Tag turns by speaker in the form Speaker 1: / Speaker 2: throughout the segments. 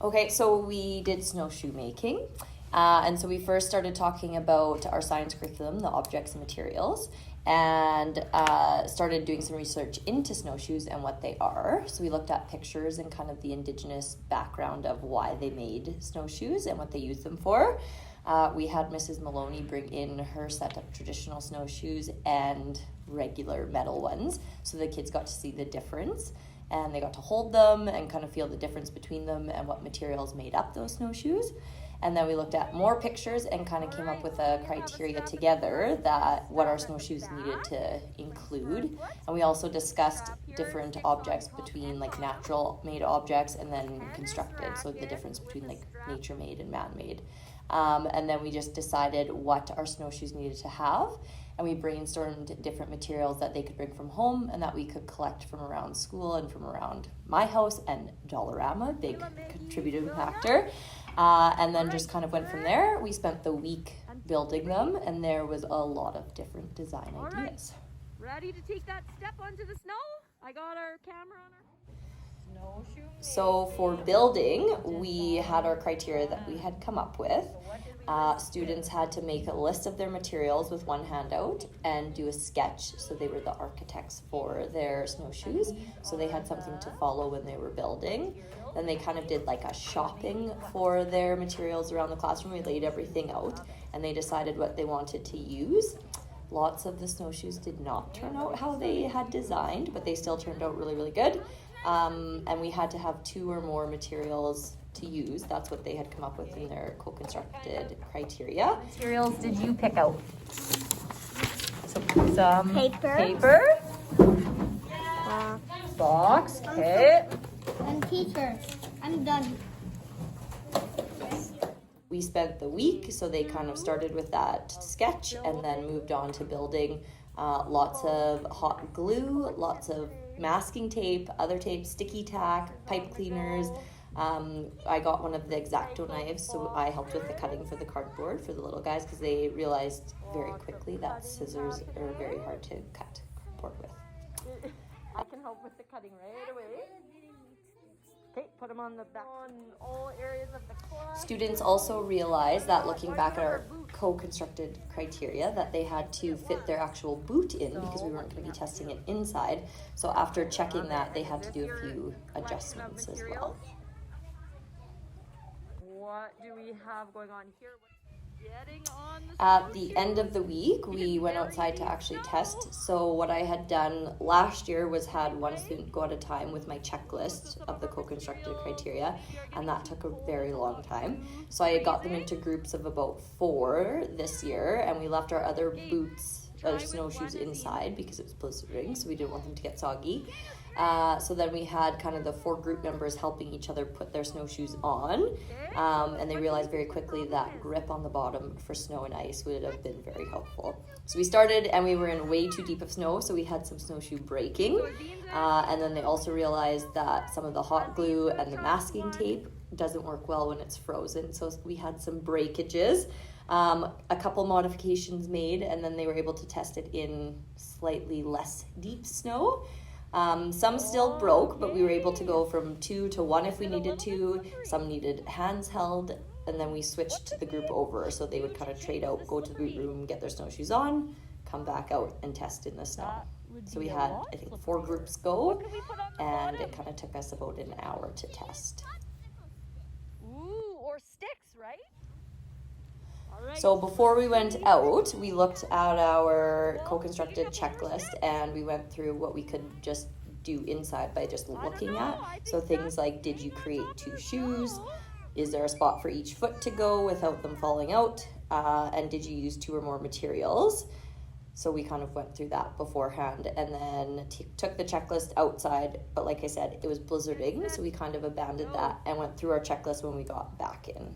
Speaker 1: Okay, so we did snowshoe making. And so we first started talking about our science curriculum, the objects and materials, and started doing some research into snowshoes and what they are. So we looked at pictures and kind of the indigenous background of why they made snowshoes and what they use them for. We had Mrs. Maloney bring in her set of traditional snowshoes and regular metal ones, so the kids got to see the difference. And they got to hold them and kind of feel the difference between them and what materials made up those snowshoes. And then we looked at more pictures and kind of came up with a criteria together that what our snowshoes needed to include. And we also discussed different objects between like natural made objects and then constructed. So the difference between like nature made and man made. And then we just decided what our snowshoes needed to have. And we brainstormed different materials that they could bring from home and that we could collect from around school and from around my house and Dollarama, big contributing factor. And then just kind of went from there. We spent the week building them, and there was a lot of different design ideas.
Speaker 2: Ready to take that step onto the snow? I got our camera on our snowshoe.
Speaker 1: So for building, we had our criteria that we had come up with. Students had to make a list of their materials with one handout and do a sketch. So they were the architects for their snowshoes. So they had something to follow when they were building. Then they kind of did like a shopping for their materials around the classroom. We laid everything out and they decided what they wanted to use. Lots of the snowshoes did not turn out how they had designed, but they still turned out really, really good. And we had to have 2 or more materials to use. That's what they had come up with in their co-constructed criteria.
Speaker 2: What materials did you pick out? Some
Speaker 3: Paper.
Speaker 2: Box. Okay.
Speaker 3: And teacher. I'm done.
Speaker 1: We spent the week, so they kind of started with that sketch and then moved on to building lots of hot glue, lots of masking tape, other tape, sticky tack, pipe cleaners. I got one of the X-Acto knives, so I helped with the cutting for the cardboard for the little guys because they realized very quickly that scissors are very hard to cut cardboard with.
Speaker 2: I can help with the cutting right away. Okay, put them on the back on all areas of the class.
Speaker 1: Students also realized that looking back at our co-constructed criteria that they had to fit their actual boot in because we weren't going to be testing it inside. So after checking that, they had to do a few adjustments as well.
Speaker 2: What do we have going on here? Getting on the
Speaker 1: At the end of the week, we went outside to actually test. So what I had done last year was had one student go at a time with my checklist of the co-constructed criteria, and that took a very long time. So I got them into groups of about 4 this year, and we left our other boots, our snowshoes inside because it was blizzarding, so we didn't want them to get soggy. So then we had kind of the 4 group members helping each other put their snowshoes on, and they realized very quickly that grip on the bottom for snow and ice would have been very helpful. So we started and we were in way too deep of snow, so we had some snowshoe breaking, and then they also realized that some of the hot glue and the masking tape doesn't work well when it's frozen, so we had some breakages. A couple modifications made, and then they were able to test it in slightly less deep snow. Some still broke, but we were able to go from 2 to 1 if we needed to. Some needed hands held, and then we switched the group over, so they would kind of trade out, go to the boot room, get their snowshoes on, come back out and test in the snow. So we had, I think, 4 groups go, and it kind of took us about an hour to test.
Speaker 2: Ooh, or sticks, right?
Speaker 1: So before we went out, we looked at our co-constructed checklist and we went through what we could just do inside by just looking at. So things like, did you create 2 shoes? Is there a spot for each foot to go without them falling out? And did you use 2 or more materials? So we kind of went through that beforehand and then took the checklist outside. But like I said, it was blizzarding, so we kind of abandoned that and went through our checklist when we got back in.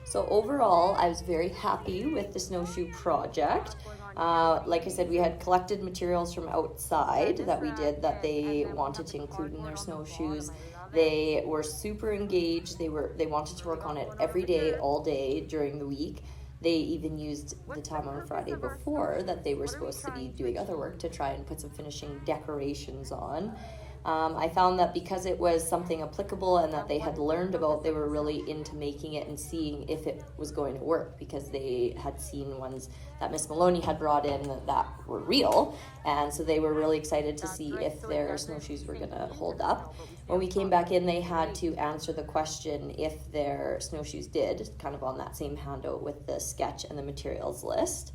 Speaker 1: So overall, I was very happy with the snowshoe project. Like I said, we had collected materials from outside that we did that they wanted to include in their snowshoes. They were super engaged. They wanted to work on it every day, all day during the week. They even used the time on Friday before that they were supposed to be doing other work to try and put some finishing decorations on. I found that because it was something applicable and that they had learned about, they were really into making it and seeing if it was going to work, because they had seen ones that Miss Maloney had brought in that were real, and so they were really excited to see if their snowshoes were going to hold up. When we came back in, they had to answer the question if their snowshoes did, kind of on that same handout with the sketch and the materials list.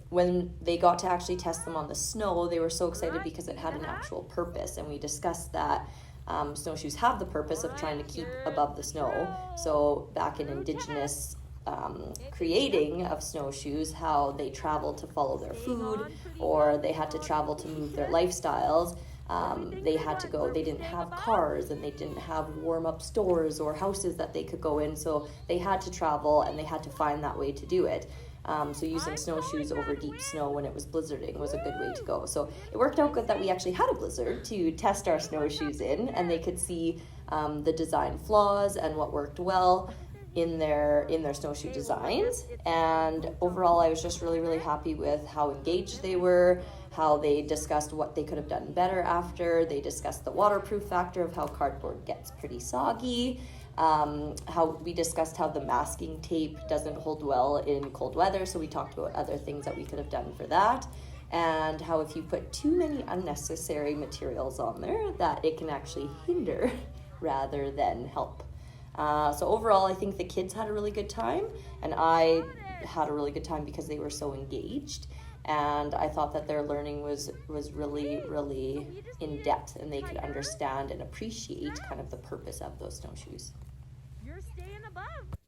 Speaker 1: When they got to actually test them on the snow, they were so excited because it had an actual purpose, and we discussed that snowshoes have the purpose of trying to keep above the snow. So back in Indigenous creating of snowshoes, how they traveled to follow their food, or they had to travel to move their lifestyles. They had to go, they didn't have cars, and they didn't have warm-up stores or houses that they could go in, so they had to travel and they had to find that way to do it. So using snowshoes over deep snow when it was blizzarding was a good way to go. So it worked out good that we actually had a blizzard to test our snowshoes in, and they could see the design flaws and what worked well in their snowshoe designs. And overall, I was just really, really happy with how engaged they were, how they discussed what they could have done better after. They discussed the waterproof factor of how cardboard gets pretty soggy. How we discussed how the masking tape doesn't hold well in cold weather, so we talked about other things that we could have done for that, and how if you put too many unnecessary materials on there, that it can actually hinder rather than help. So overall, I think the kids had a really good time, and I had a really good time because they were so engaged, and I thought that their learning was really, really in depth, and they could understand and appreciate kind of the purpose of those snowshoes.
Speaker 2: You're staying above.